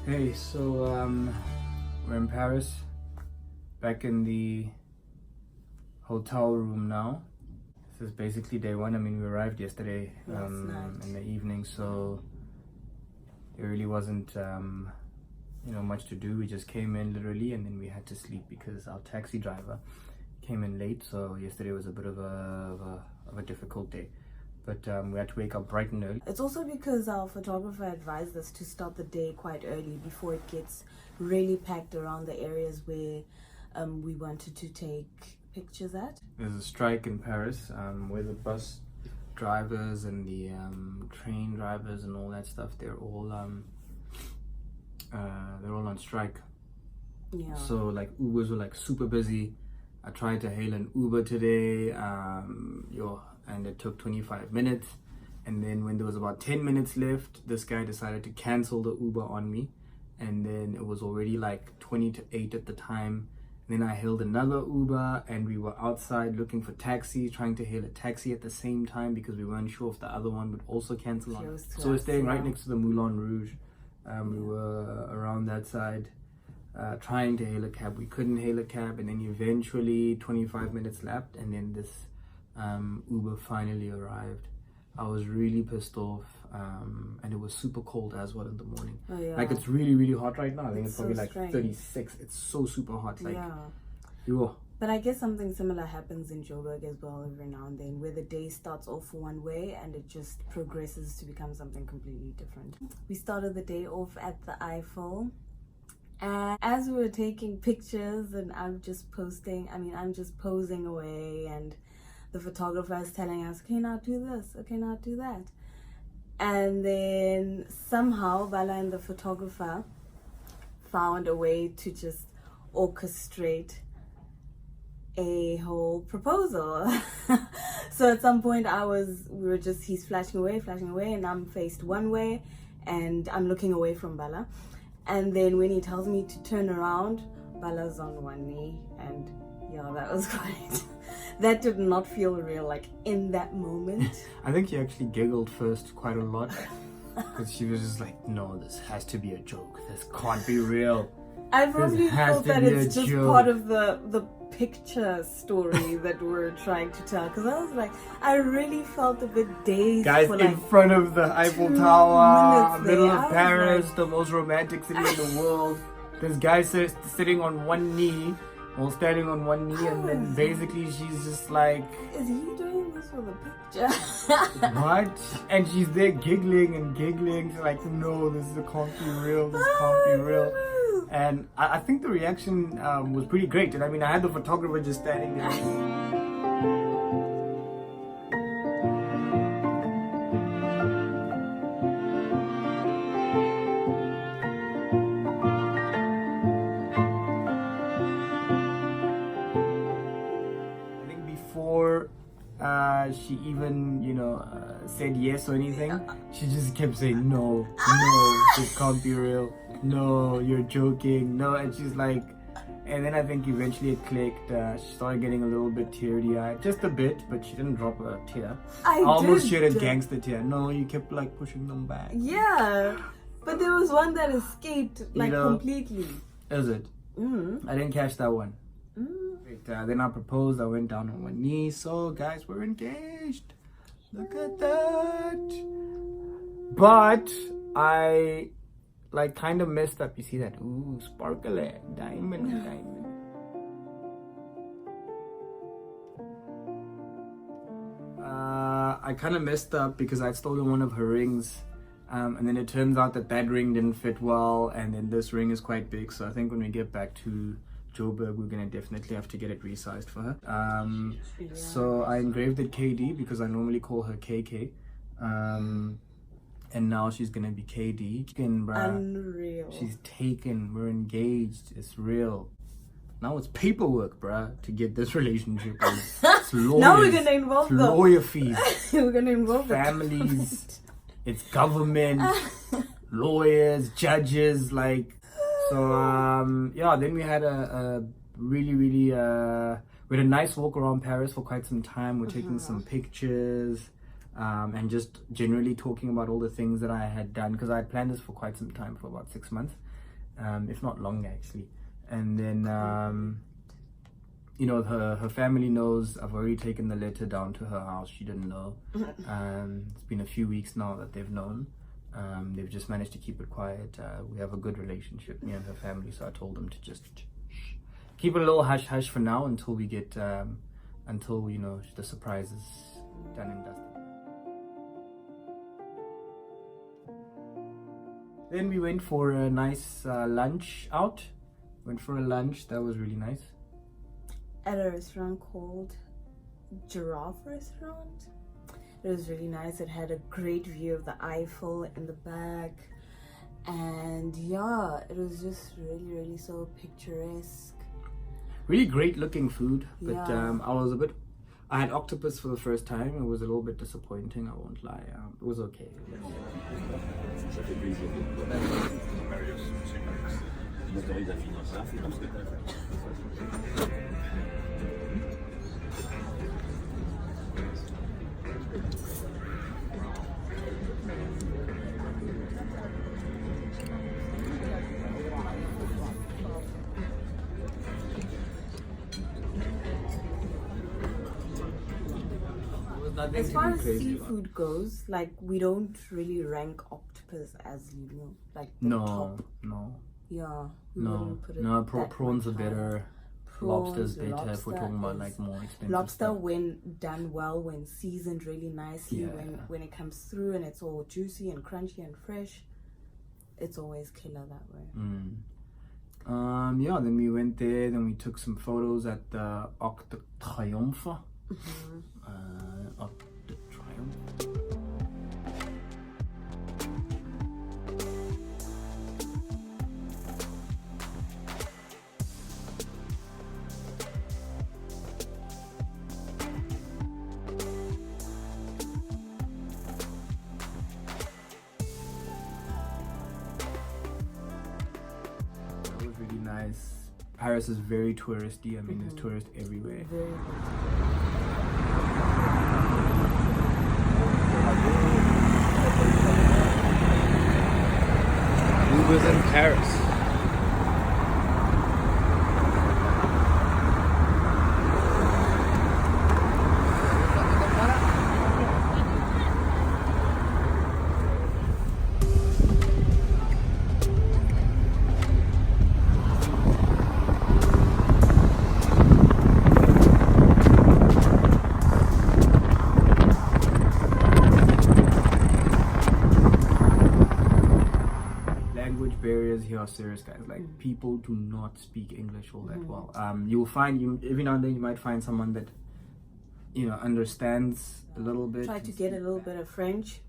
Hey, so we're in Paris, back in the hotel room now. This is basically day one. I mean, we arrived yesterday in the evening, so it really wasn't much to do. We just came in literally, and then we had to sleep because our taxi driver came in late. So yesterday was a bit of a difficult day. But we had to wake up bright and early. It's also because our photographer advised us to start the day quite early before it gets really packed around the areas where we wanted to take pictures at. There's a strike in Paris where the bus drivers and the train drivers and all that stuff, they're all on strike. Yeah. So like Ubers were like super busy. I tried to hail an Uber today. And it took 25 minutes, and then when there was about 10 minutes left, this guy decided to cancel the Uber on me, and then it was already like 20 to 8 at the time. And then I hailed another Uber, and we were outside looking for taxis, trying to hail a taxi at the same time because we weren't sure if the other one would also cancel on. So we're staying right next to the Moulin Rouge. We were around that side trying to hail a cab. We couldn't hail a cab, and then eventually 25 minutes left, and then this Uber finally arrived. I was really pissed off, and it was super cold as well in the morning. Oh, yeah. Like it's really hot right now. I think it's so probably like strange. 36. It's so super hot. Like But I guess something similar happens in Joburg as well every now and then, where the day starts off one way and it just progresses to become something completely different. We started the day off at the Eiffel, and as we were taking pictures and I'm just posing away, and the photographer is telling us, okay, now do this, okay, now do that. And then somehow Bala and the photographer found a way to just orchestrate a whole proposal. So at some point he's flashing away, and I'm faced one way, and I'm looking away from Bala. And then when he tells me to turn around, Bala's on one knee, and yeah, that was quite... That did not feel real, like in that moment. I think he actually giggled first quite a lot because she was just like, no, this has to be a joke. This can't be real. I probably thought that it's just part of the picture story that we're trying to tell, because I was like, I really felt a bit dazed. Guys, for in front of the Eiffel Tower, middle of Paris, like, the most romantic city in the world. This guy sitting on one knee all standing on one knee, and then basically she's just like, is he doing this for the picture? what? And she's there giggling and giggling. She's like, no, this can't be real. This can't be real. And I think the reaction was pretty great. And I mean, I had the photographer just standing there. Before she even, said yes or anything, she just kept saying, no, this can't be real. No, you're joking. No, and she's like, and then I think eventually it clicked. She started getting a little bit teary-eyed, just a bit, but she didn't drop a tear. I almost shed a gangster tear. No, you kept like pushing them back. Yeah, but there was one that escaped completely. Is it? I didn't catch that one. Then I proposed. I went down on one knee. So guys, we're engaged. Look at that. But I kind of messed up. You see that? Ooh, sparkly diamond. I kind of messed up because I'd stolen one of her rings. And then it turns out that ring didn't fit well, and then this ring is quite big. So I think when we get back to Joburg, we're gonna definitely have to get it resized for her. So I engraved it KD because I normally call her KK. And now she's gonna be KD. Unreal. She's taken. We're engaged. It's real. Now it's paperwork, bruh, to get this relationship. It's lawyers. Now we're gonna involve them. Lawyer fees. We're gonna involve families. It's government, lawyers, judges, then we had a really we had a nice walk around Paris for quite some time. We're taking some pictures, and just generally talking about all the things that I had done, because I had planned this for quite some time, for about 6 months, if not longer actually. And then her family knows. I've already taken the letter down to her house. She didn't know. It's been a few weeks now that they've known. They've just managed to keep it quiet. We have a good relationship, me and her family, so I told them to just keep it a little hush-hush for now until we get, the surprise is done and dusted. Then we went for a nice lunch out. Went for a lunch, that was really nice. At a restaurant called Giraffe Restaurant. It was really nice. It had a great view of the Eiffel in the back. And yeah, it was just really, really so picturesque. Really great looking food. But I had octopus for the first time. It was a little bit disappointing, I won't lie. It was okay. As far as seafood goes, we don't really rank octopus as top. No. Yeah. Prawns are better. Lobster's better. Lobster, if we're talking about more expensive lobster stuff. When done well, when seasoned really nicely, when it comes through and it's all juicy and crunchy and fresh, it's always killer that way. Then we went there. Then we took some photos at the Arc de Triomphe. Arc de Triomphe. Nice. Paris is very touristy. I mean, there's tourists everywhere. We was in Paris. here are serious, guys. Like, people do not speak English all that well. You'll find, every now and then you might find someone that, you know, understands a little bit. Try to get a little bit of French,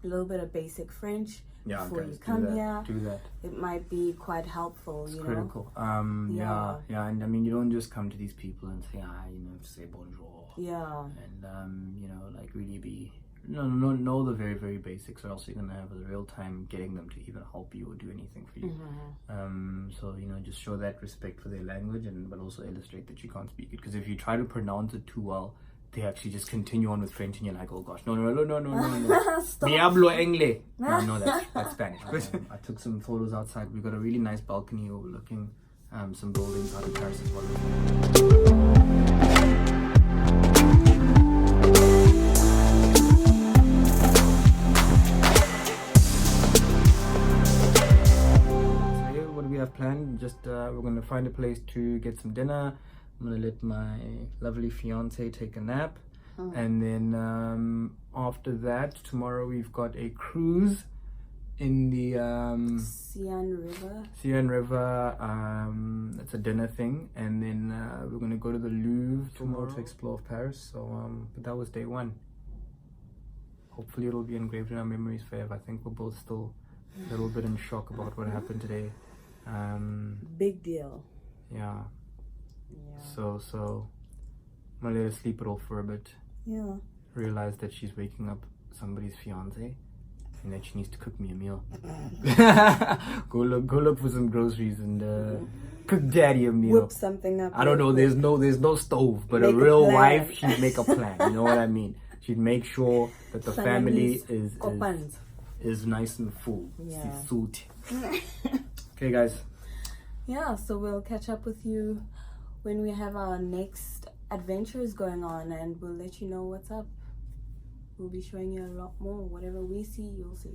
a little bit of basic French before guys, you come here. Do that. It might be quite helpful, It's you critical. Yeah. And I mean, you don't just come to these people and say, you know, say bonjour. Yeah. And you know, like, really know the very, very basics, or else you're gonna have a real time getting them to even help you or do anything for you. So, you know, just show that respect for their language, but also illustrate that you can't speak it, because if you try to pronounce it too well, they actually just continue on with French, and you're like, oh gosh, no. Me hablo inglés. No, that's Spanish. I took some photos outside. We've got a really nice balcony overlooking some buildings out of Paris as well. Have planned, just we're going to find a place to get some dinner. I'm going to let my lovely fiance take a nap, and then after that, tomorrow we've got a cruise in the Seine River. It's a dinner thing, and then we're going to go to the Louvre tomorrow to explore Paris. So but that was day one. Hopefully it'll be engraved in our memories forever. I think we're both still a little bit in shock about what happened today. Big deal. Yeah. So I'm gonna let her sleep it off for a bit. Yeah. Realize that she's waking up somebody's fiance, and that she needs to cook me a meal. go look for some groceries and cook daddy a meal. Whip something up. I don't know. There's no stove, but a real wife, she'd make a plan. You know what I mean? She'd make sure that the family is nice and full. Yeah. Okay, guys. Yeah, so we'll catch up with you when we have our next adventures going on, and we'll let you know what's up. We'll be showing you a lot more. Whatever we see, you'll see.